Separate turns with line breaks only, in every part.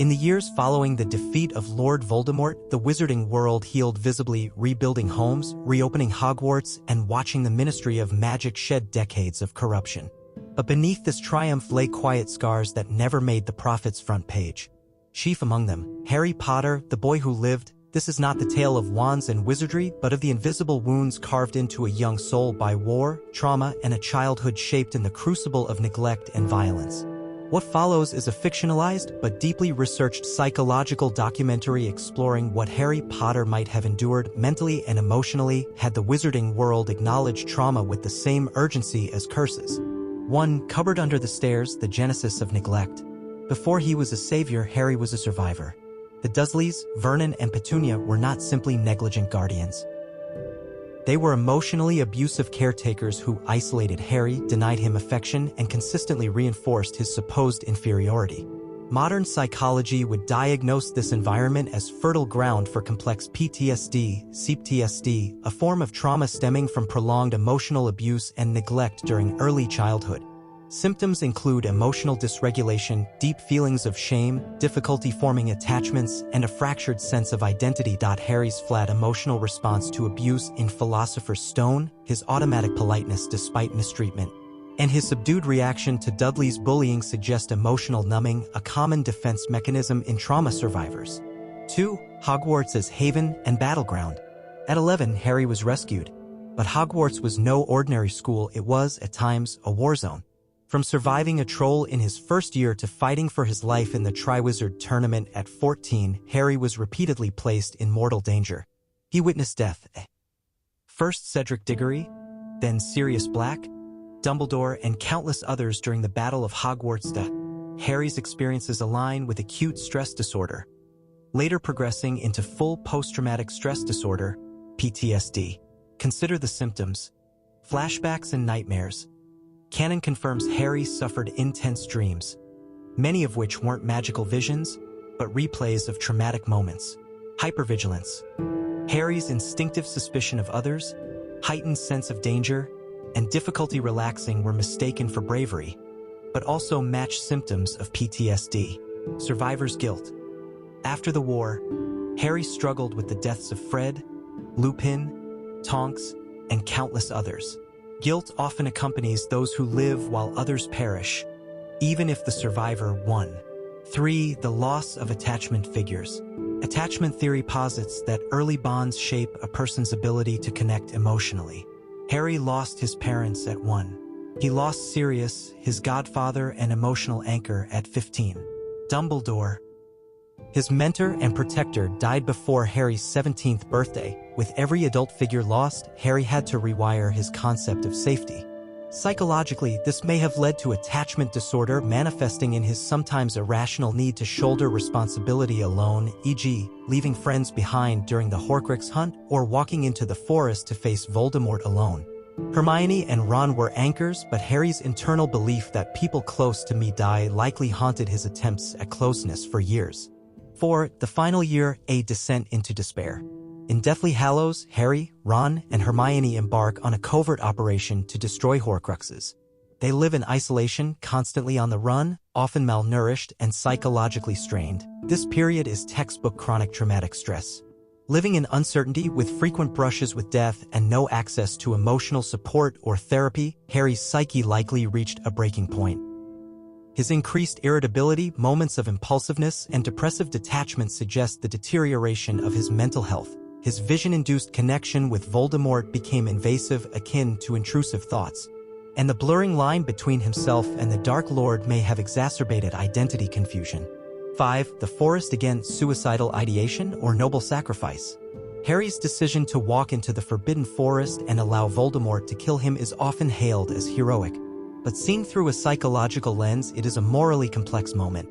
In the years following the defeat of Lord Voldemort, the wizarding world healed visibly, rebuilding homes, reopening Hogwarts, and watching the Ministry of Magic shed decades of corruption. But beneath this triumph lay quiet scars that never made the prophet's front page. Chief among them, Harry Potter, the boy who lived. This is not the tale of wands and wizardry, but of the invisible wounds carved into a young soul by war, trauma, and a childhood shaped in the crucible of neglect and violence. What follows is a fictionalized but deeply researched psychological documentary exploring what Harry Potter might have endured mentally and emotionally had the wizarding world acknowledged trauma with the same urgency as curses. 1. Cupboard under the stairs, the genesis of neglect. Before he was a savior, Harry was a survivor. The Dursleys, Vernon and Petunia, were not simply negligent guardians. They were emotionally abusive caretakers who isolated Harry, denied him affection, and consistently reinforced his supposed inferiority. Modern psychology would diagnose this environment as fertile ground for complex PTSD, CPTSD, a form of trauma stemming from prolonged emotional abuse and neglect during early childhood. Symptoms include emotional dysregulation, deep feelings of shame, difficulty forming attachments, and a fractured sense of identity. Harry's flat emotional response to abuse in Philosopher's Stone, his automatic politeness despite mistreatment, and his subdued reaction to Dudley's bullying suggest emotional numbing, a common defense mechanism in trauma survivors. 2. Hogwarts as haven and battleground. At 11, Harry was rescued. But Hogwarts was no ordinary school. It was, at times, a war zone. From surviving a troll in his first year to fighting for his life in the Triwizard Tournament at 14, Harry was repeatedly placed in mortal danger. He witnessed death. First Cedric Diggory, then Sirius Black, Dumbledore, and countless others during the Battle of Hogwarts. Harry's experiences align with acute stress disorder, later progressing into full post-traumatic stress disorder, PTSD. Consider the symptoms: flashbacks and nightmares. Canon confirms Harry suffered intense dreams, many of which weren't magical visions, but replays of traumatic moments. Hypervigilance. Harry's instinctive suspicion of others, heightened sense of danger, and difficulty relaxing were mistaken for bravery, but also matched symptoms of PTSD. Survivor's guilt. After the war, Harry struggled with the deaths of Fred, Lupin, Tonks, and countless others. Guilt often accompanies those who live while others perish, even if the survivor won. 3. The loss of attachment figures. Attachment theory posits that early bonds shape a person's ability to connect emotionally. Harry lost his parents at 1. He lost Sirius, his godfather and emotional anchor, at 15. Dumbledore, his mentor and protector, died before Harry's 17th birthday. With every adult figure lost, Harry had to rewire his concept of safety. Psychologically, this may have led to attachment disorder manifesting in his sometimes irrational need to shoulder responsibility alone, e.g., leaving friends behind during the Horcrux hunt or walking into the forest to face Voldemort alone. Hermione and Ron were anchors, but Harry's internal belief that people close to me die likely haunted his attempts at closeness for years. 4. The final year, a descent into despair. In Deathly Hallows, Harry, Ron, and Hermione embark on a covert operation to destroy Horcruxes. They live in isolation, constantly on the run, often malnourished and psychologically strained. This period is textbook chronic traumatic stress. Living in uncertainty with frequent brushes with death and no access to emotional support or therapy, Harry's psyche likely reached a breaking point. His increased irritability, moments of impulsiveness, and depressive detachment suggest the deterioration of his mental health. His vision-induced connection with Voldemort became invasive, akin to intrusive thoughts, and the blurring line between himself and the Dark Lord may have exacerbated identity confusion. 5. The forest against suicidal ideation or noble sacrifice. Harry's decision to walk into the Forbidden Forest and allow Voldemort to kill him is often hailed as heroic, but seen through a psychological lens, it is a morally complex moment.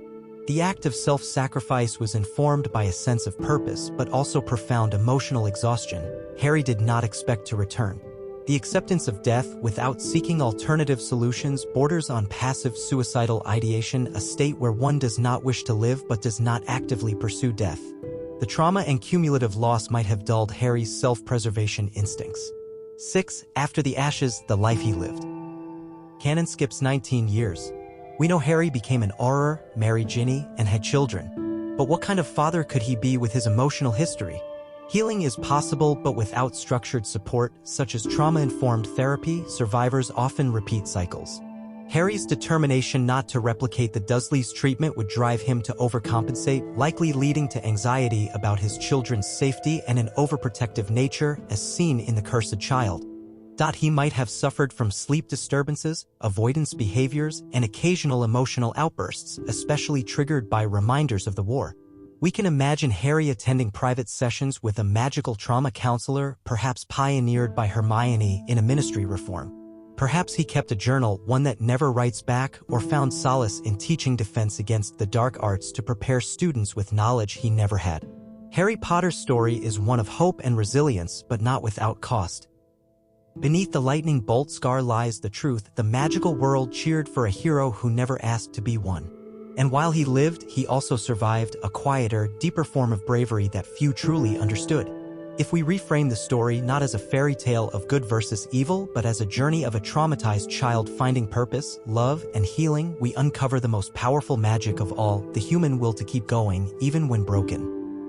The act of self-sacrifice was informed by a sense of purpose, but also profound emotional exhaustion. Harry did not expect to return. The acceptance of death without seeking alternative solutions borders on passive suicidal ideation, a state where one does not wish to live but does not actively pursue death. The trauma and cumulative loss might have dulled Harry's self-preservation instincts. 6. After the ashes, the life he lived. Canon skips 19 years. We know Harry became an Auror, married Ginny, and had children. But what kind of father could he be with his emotional history? Healing is possible, but without structured support, such as trauma-informed therapy, survivors often repeat cycles. Harry's determination not to replicate the Dursleys' treatment would drive him to overcompensate, likely leading to anxiety about his children's safety and an overprotective nature, as seen in The Cursed Child. He might have suffered from sleep disturbances, avoidance behaviors, and occasional emotional outbursts, especially triggered by reminders of the war. We can imagine Harry attending private sessions with a magical trauma counselor, perhaps pioneered by Hermione in a ministry reform. Perhaps he kept a journal, one that never writes back, or found solace in teaching defense against the dark arts to prepare students with knowledge he never had. Harry Potter's story is one of hope and resilience, but not without cost. Beneath the lightning bolt scar lies the truth: the magical world cheered for a hero who never asked to be one. And while he lived, he also survived, a quieter, deeper form of bravery that few truly understood. If we reframe the story not as a fairy tale of good versus evil, but as a journey of a traumatized child finding purpose, love, and healing, we uncover the most powerful magic of all: the human will to keep going, even when broken.